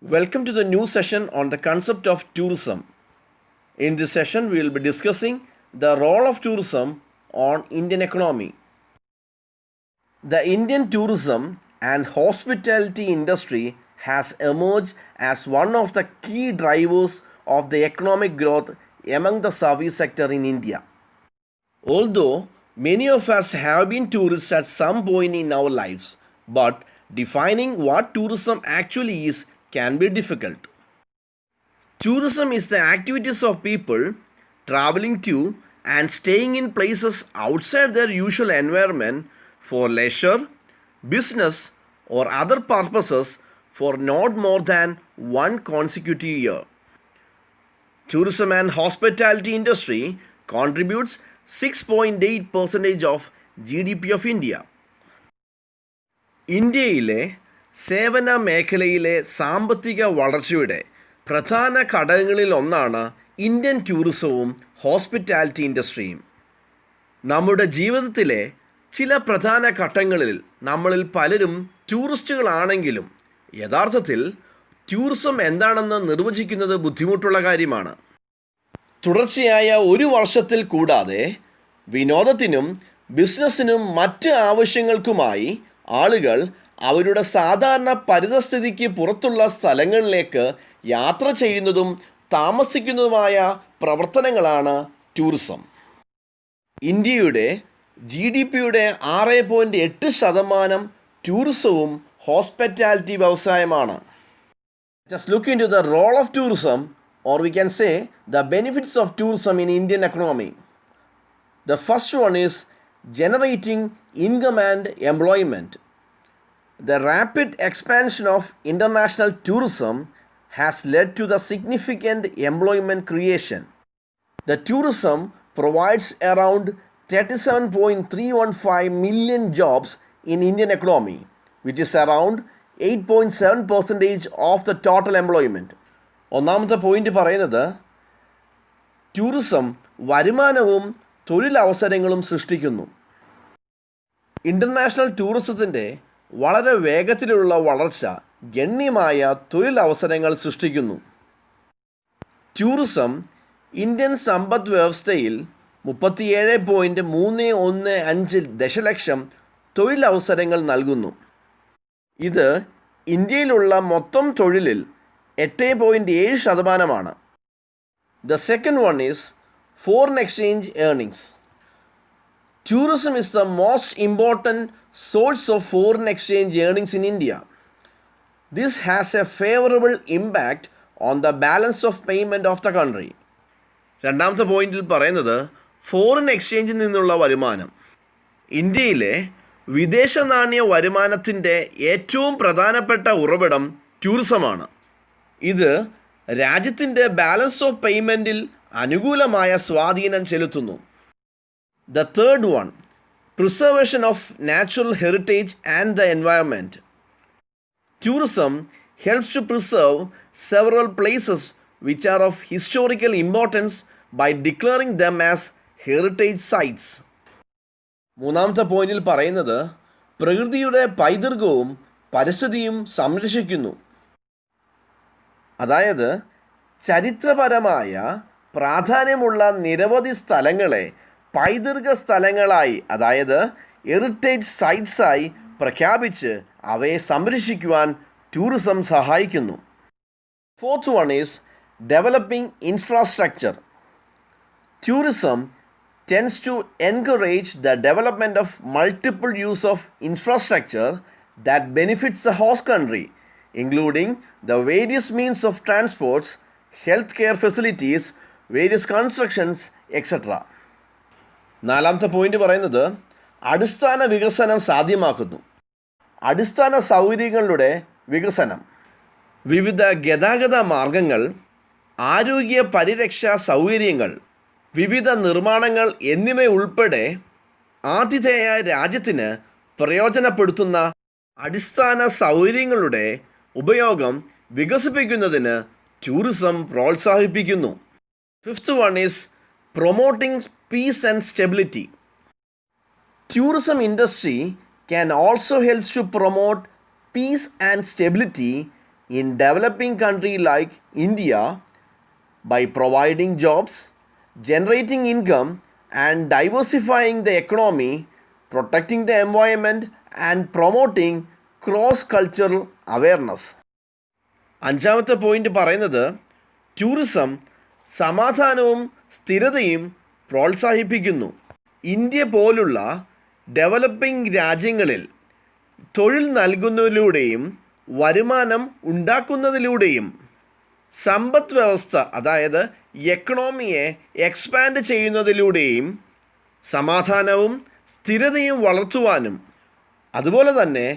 Welcome to the new session on the concept of tourism. In this session, we will be discussing the role of tourism on Indian economy. The Indian tourism and hospitality industry has emerged as one of the key drivers of the economic growth among the service sector in India. Although many of us have been tourists at some point in our lives, but defining what tourism actually is can be difficult. Tourism is the activities of people traveling to and staying in places outside their usual environment for leisure, business, or other purposes for not more than one consecutive year. Tourism and hospitality industry contributes 6.8% of GDP of India. ഇന്ത്യയിലെ സേവന മേഖലയിലെ സാമ്പത്തിക വളർച്ചയുടെ പ്രധാന ഘടകങ്ങളിൽ ഒന്നാണ് Indian ടൂറിസവും hospitality ഇൻഡസ്ട്രിയും. നമ്മുടെ ജീവിതത്തിലെ ചില പ്രധാന ഘട്ടങ്ങളിൽ നമ്മളിൽ പലരും ടൂറിസ്റ്റുകളാണെങ്കിലും യഥാർത്ഥത്തിൽ ടൂറിസം എന്താണെന്ന് നിർവചിക്കുന്നത് ബുദ്ധിമുട്ടുള്ള കാര്യമാണ്. തുടർച്ചയായ ഒരു വർഷത്തിൽ കൂടാതെ വിനോദത്തിനും ബിസിനസ്സിനും മറ്റ് ആവശ്യങ്ങൾക്കുമായി ആളുകൾ അവരുടെ സാധാരണ പരിതസ്ഥിതിക്ക് പുറത്തുള്ള സ്ഥലങ്ങളിലേക്ക് യാത്ര ചെയ്യുന്നതും താമസിക്കുന്നതുമായ പ്രവർത്തനങ്ങളാണ് ടൂറിസം. ഇന്ത്യയുടെ GDPയുടെ 6.8% ടൂറിസവും ഹോസ്പിറ്റാലിറ്റി വ്യവസായമാണ്. Just look into the role of tourism, or we can say the benefits of tourism in Indian economy. The first one is generating income and employment. The rapid expansion of international tourism has led to the significant employment creation. The tourism provides around 37.315 million jobs in Indian economy, which is around 8.7% of the total employment. ഒന്നാമത്തെ point പറയുന്നത് tourism വരുമാനവും തൊഴിലവസരങ്ങളും സൃഷ്ടിക്കുന്നു. International ടൂറിസത്തിൻ്റെ വളരെ വേഗത്തിലുള്ള വളർച്ച ഗണ്യമായ തൊഴിലവസരങ്ങൾ സൃഷ്ടിക്കുന്നു. ടൂറിസം ഇന്ത്യൻ സമ്പദ് വ്യവസ്ഥയിൽ 37.315 ദശലക്ഷം തൊഴിലവസരങ്ങൾ നൽകുന്നു. ഇത് ഇന്ത്യയിലുള്ള മൊത്തം തൊഴിലിൽ 8.7%. The second one is foreign exchange earnings. Tourism is the most important source of foreign exchange earnings in India. This has a favorable impact on the balance of payment of the country. രണ്ടാമത്തെ പോയിന്റിൽ പറയുന്നത് foreign എക്സ്ചേഞ്ചിൽ നിന്നുള്ള വരുമാനം. ഇന്ത്യയിലെ വിദേശ നാണ്യ വരുമാനത്തിൻ്റെ ഏറ്റവും പ്രധാനപ്പെട്ട ഉറവിടം ടൂറിസമാണ്. ഇത് രാജ്യത്തിൻ്റെ ബാലൻസ് ഓഫ് പേയ്മെൻറ്റിൽ അനുകൂലമായ സ്വാധീനം ചെലുത്തുന്നു. The third one, preservation of natural heritage and the environment. Tourism helps to preserve several places which are of historical importance by declaring them as heritage sites. മൂന്നാമത്തെ പോയിന്റിൽ പറയുന്നത് പ്രകൃതിയുടെ പൈതൃകവും പരിസ്ഥിതിയും സംരക്ഷിക്കുന്നു. അതായത് ചരിത്രപരമായ പ്രാധാന്യമുള്ള നിരവധി സ്ഥലങ്ങളെ പൈതൃക സ്ഥലങ്ങളായി, അതായത് ഹെറിറ്റേജ് സൈറ്റ്സായി പ്രഖ്യാപിച്ച് അവയെ സംരക്ഷിക്കുവാൻ ടൂറിസം സഹായിക്കുന്നു. Fourth one is developing infrastructure. Tourism tends to encourage the development of multiple use of infrastructure that benefits the host country, including the various means of transports, healthcare facilities, various constructions, etc. നാലാമത്തെ point പറയുന്നത് അടിസ്ഥാന വികസനം സാധ്യമാക്കുന്നു. അടിസ്ഥാന സൗകര്യങ്ങളുടെ വികസനം, വിവിധ ഗതാഗത മാർഗങ്ങൾ, ആരോഗ്യ പരിരക്ഷാ സൗകര്യങ്ങൾ, വിവിധ നിർമ്മാണങ്ങൾ എന്നിവയുൾപ്പെടെ ആതിഥേയ രാജ്യത്തിന് പ്രയോജനപ്പെടുത്തുന്ന അടിസ്ഥാന സൗകര്യങ്ങളുടെ ഉപയോഗം വികസിപ്പിക്കുന്നതിന് ടൂറിസം പ്രോത്സാഹിപ്പിക്കുന്നു. Fifth one is promoting piece and stability. Tourism industry can also help to promote peace and stability in developing country like India by providing jobs, generating income, and diversifying the economy, protecting the environment, and promoting cross-cultural awareness. അഞ്ചാമത്തെ point പറയുന്നത് tourism സമാധാനവും സ്ഥിരതയും പ്രോത്സാഹിപ്പിക്കുന്നു. India പോലുള്ള developing രാജ്യങ്ങളിൽ തൊഴിൽ നൽകുന്നതിലൂടെയും വരുമാനം ഉണ്ടാക്കുന്നതിലൂടെയും സമ്പദ് വ്യവസ്ഥ അതായത് എക്കണോമിയെ എക്സ്പാൻഡ് ചെയ്യുന്നതിലൂടെയും സമാധാനവും സ്ഥിരതയും വളർത്തുവാനും അതുപോലെ തന്നെ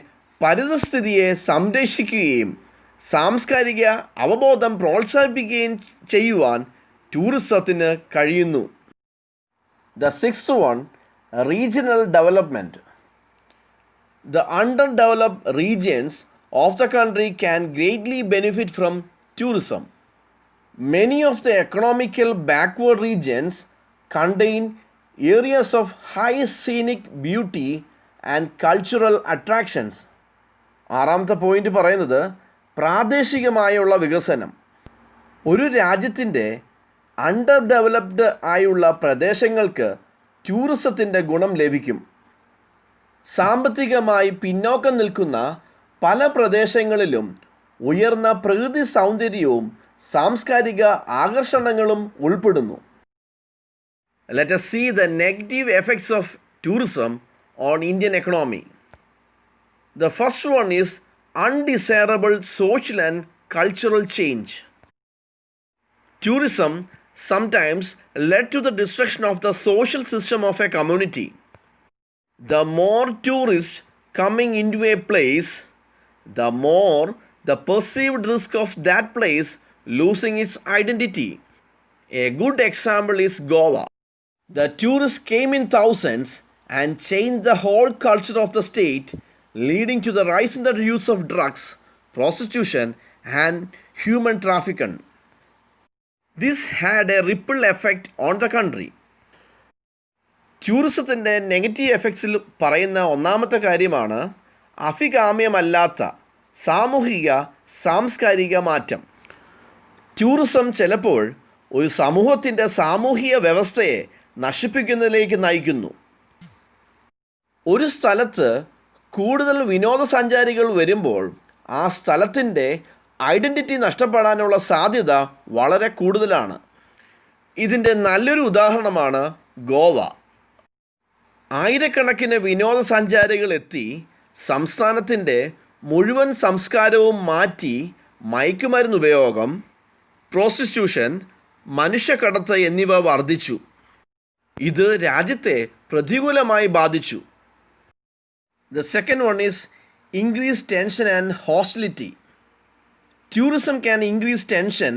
പരിസ്ഥിതിയെ സംരക്ഷിക്കുകയും സാംസ്കാരിക അവബോധം പ്രോത്സാഹിപ്പിക്കുകയും ചെയ്യുവാൻ ടൂറിസത്തിന് കഴിയുന്നു. The sixth one, regional development. The underdeveloped regions of the country can greatly benefit from tourism. Many of the economical backward regions contain areas of high scenic beauty and cultural attractions. ആറാമത്തെ point പറയുന്നത് പ്രാദേശികമായുള്ള വികസനം. ഒരു രാജ്യത്തിൻ്റെ under developed ആയുള്ള പ്രദേശങ്ങൾക്ക് ടൂറിസത്തിൻ്റെ ഗുണം ലഭിക്കും. സാമ്പത്തികമായി പിന്നോക്കം നിൽക്കുന്ന പല പ്രദേശങ്ങളിലും ഉയർന്ന പ്രകൃതി സൗന്ദര്യവും സാംസ്കാരിക ആകർഷണങ്ങളും ഉൾപ്പെടുന്നു. Let us see the negative effects of tourism on Indian economy. The first one is undesirable social and cultural change. Tourism sometimes led to the destruction of the social system of a community. The more tourists coming into a place, the more the perceived risk of that place losing its identity. A good example is Goa. The tourists came in thousands and changed the whole culture of the state, leading to the rise in the use of drugs, prostitution, and human trafficking. This had a ripple effect on the country. ടൂറിസത്തിൻ്റെ negative എഫക്ട്സിൽ പറയുന്ന ഒന്നാമത്തെ കാര്യമാണ് അഭികാമ്യമല്ലാത്ത സാമൂഹിക സാംസ്കാരിക മാറ്റം. Tourism ചിലപ്പോൾ ഒരു സമൂഹത്തിൻ്റെ സാമൂഹിക വ്യവസ്ഥയെ നശിപ്പിക്കുന്നതിലേക്ക് നയിക്കുന്നു. ഒരു സ്ഥലത്ത് കൂടുതൽ വിനോദസഞ്ചാരികൾ വരുമ്പോൾ ആ സ്ഥലത്തിൻ്റെ ഐഡൻറ്റിറ്റി നഷ്ടപ്പെടാനുള്ള സാധ്യത വളരെ കൂടുതലാണ്. ഇതിൻ്റെ നല്ലൊരു ഉദാഹരണമാണ് ഗോവ. ആയിരക്കണക്കിന് വിനോദസഞ്ചാരികൾ എത്തി സംസ്ഥാനത്തിൻ്റെ മുഴുവൻ സംസ്കാരവും മാറ്റി മയക്കുമരുന്ന് ഉപയോഗം, പ്രോസ്റ്റിറ്റ്യൂഷൻ, മനുഷ്യക്കടത്ത് എന്നിവ വർദ്ധിച്ചു. ഇത് രാജ്യത്തെ പ്രതികൂലമായി ബാധിച്ചു. The second one is increased tension and hostility. Tourism can increase tension,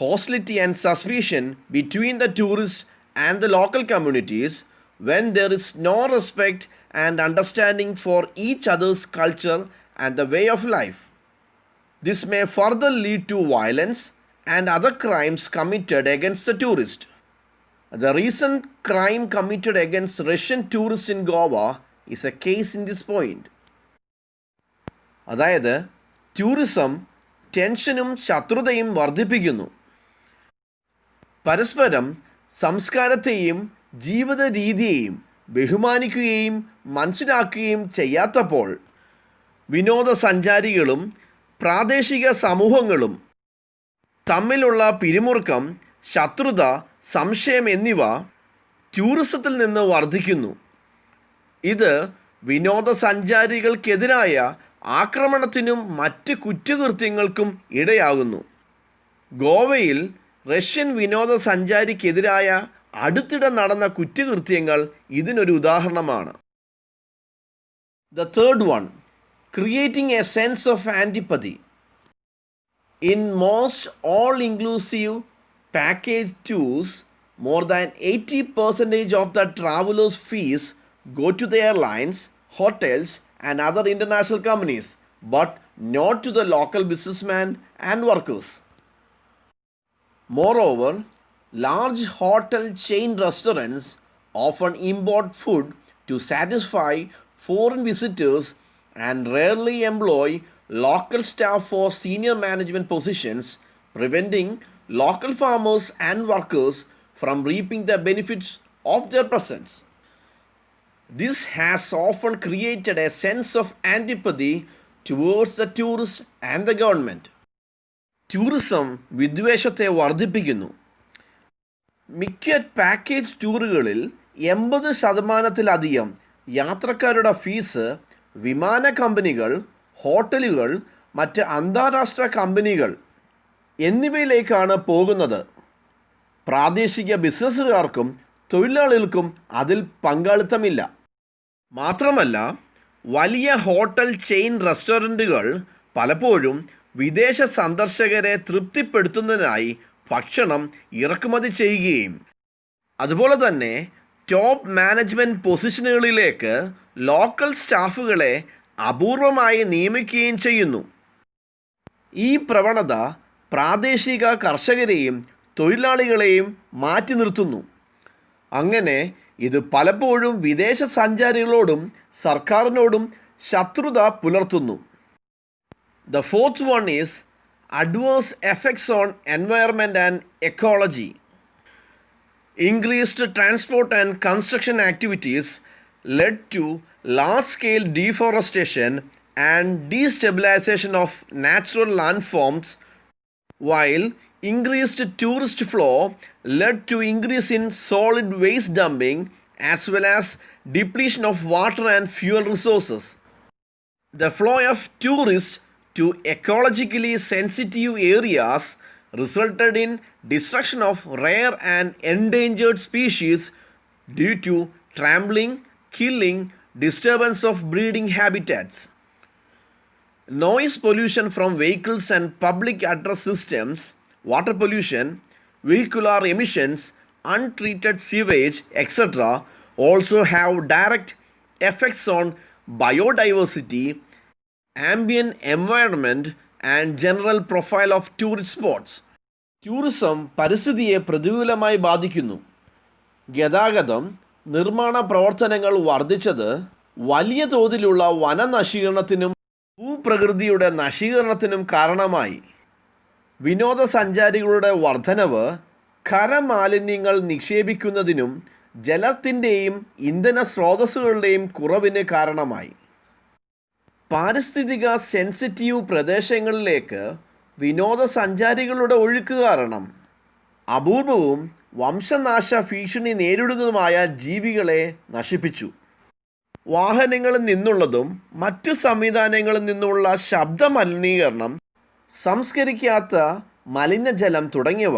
hostility and suspicion between the tourists and the local communities when there is no respect and understanding for each other's culture and the way of life. This may further lead to violence and other crimes committed against the tourist. The recent crime committed against Russian tourists in Goa is a case in this point. അതായത് tourism ടെൻഷനും ശത്രുതയും വർദ്ധിപ്പിക്കുന്നു. പരസ്പരം സംസ്കാരത്തെയും ജീവിത രീതിയെയും ബഹുമാനിക്കുകയും മനസ്സിലാക്കുകയും ചെയ്യാത്തപ്പോൾ വിനോദസഞ്ചാരികളും പ്രാദേശിക സമൂഹങ്ങളും തമ്മിലുള്ള പിരിമുറുക്കം, ശത്രുത, സംശയം എന്നിവ ടൂറിസത്തിൽ നിന്ന് വർദ്ധിക്കുന്നു. ഇത് വിനോദസഞ്ചാരികൾക്കെതിരായ ആക്രമണത്തിനും മറ്റ് കുറ്റകൃത്യങ്ങൾക്കും ഇടയാകുന്നു. ഗോവയിൽ റഷ്യൻ വിനോദസഞ്ചാരിക്കെതിരായ അടുത്തിടെ നടന്ന കുറ്റകൃത്യങ്ങൾ ഇതിനൊരു ഉദാഹരണമാണ്. The third one, creating a sense of antipathy. In most all-inclusive package tours, more than 80% of the travelers' fees go to the airlines, hotels, and other international companies, but not to the local businessmen and workers. Moreover, large hotel chain restaurants often import food to satisfy foreign visitors and rarely employ local staff for senior management positions, preventing local farmers and workers from reaping the benefits of their presence. This has often created a sense of antipathy towards the tourist and the government. Tourism വിദ്വേഷത്തെ വർദ്ധിപ്പിക്കുന്നു. മിക്ക package ടൂറുകളിൽ 80% യാത്രക്കാരുടെ fees വിമാന കമ്പനികൾ, ഹോട്ടലുകൾ, മറ്റ് അന്താരാഷ്ട്ര കമ്പനികൾ എന്നിവയിലേക്കാണ് പോകുന്നത്. പ്രാദേശിക ബിസിനസ്സുകാർക്കും തൊഴിലാളികൾക്കും അതിൽ പങ്കാളിത്തമില്ല. മാത്രമല്ല, വലിയ ഹോട്ടൽ ചെയിൻ റെസ്റ്റോറൻറ്റുകൾ പലപ്പോഴും വിദേശ സന്ദർശകരെ തൃപ്തിപ്പെടുത്തുന്നതിനായി ഭക്ഷണം ഇറക്കുമതി ചെയ്യുകയും അതുപോലെ തന്നെ ടോപ്പ് മാനേജ്മെൻറ്റ് പൊസിഷനുകളിലേക്ക് ലോക്കൽ സ്റ്റാഫുകളെ അപൂർവമായി നിയമിക്കുകയും ചെയ്യുന്നു. ഈ പ്രവണത പ്രാദേശിക കർഷകരെയും തൊഴിലാളികളെയും മാറ്റി നിർത്തുന്നു. അങ്ങനെ ഇത് പലപ്പോഴും വിദേശ സഞ്ചാരികളോടും സർക്കാരിനോടും ശത്രുത പുലർത്തുന്നു. The fourth one is adverse effects on environment and ecology. Increased transport and construction activities led to large-scale deforestation and destabilization of natural landforms, while increased tourist flow led to increase in solid waste dumping as well as depletion of water and fuel resources. The flow of tourists to ecologically sensitive areas resulted in destruction of rare and endangered species due to trampling, killing, disturbance of breeding habitats. Noise pollution from vehicles and public address systems, water pollution, vehicular emissions, untreated sewage, etc. also have direct effects on biodiversity, ambient environment and general profile of tourist spots. Tourism പരിസ്ഥിതിയെ പ്രതികൂലമായി ബാധിക്കുന്നു. ഗതാഗതം, നിർമ്മാണ പ്രവർത്തനങ്ങൾ വർദ്ധിച്ചത് വലിയ തോതിലുള്ള വനനശീകരണത്തിനും ഭൂപ്രകൃതിയുടെ നശീകരണത്തിനും കാരണമായി. വിനോദസഞ്ചാരികളുടെ വർധനവ് ഖരമാലിന്യങ്ങൾ നിക്ഷേപിക്കുന്നതിനും ജലത്തിൻ്റെയും ഇന്ധന സ്രോതസ്സുകളുടെയും കുറവിന് കാരണമായി. പാരിസ്ഥിതിക സെൻസിറ്റീവ് പ്രദേശങ്ങളിലേക്ക് വിനോദസഞ്ചാരികളുടെ ഒഴുക്ക് കാരണം അപൂർവവും വംശനാശ ഭീഷണി നേരിടുന്നതുമായ ജീവികളെ നശിപ്പിച്ചു. വാഹനങ്ങളിൽ നിന്നുള്ളതും മറ്റു സംവിധാനങ്ങളിൽ നിന്നുള്ള ശബ്ദ മലിനീകരണം, സംസ്കരിക്കാത്ത മലിനജലം തുടങ്ങിയവ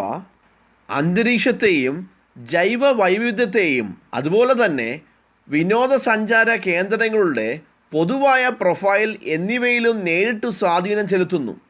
അന്തരീക്ഷത്തെയും ജൈവ വൈവിധ്യത്തെയും അതുപോലെ തന്നെ വിനോദസഞ്ചാര കേന്ദ്രങ്ങളുടെ പൊതുവായ പ്രൊഫൈൽ എന്നിവയിലും നേരിട്ട് സ്വാധീനം ചെലുത്തുന്നു.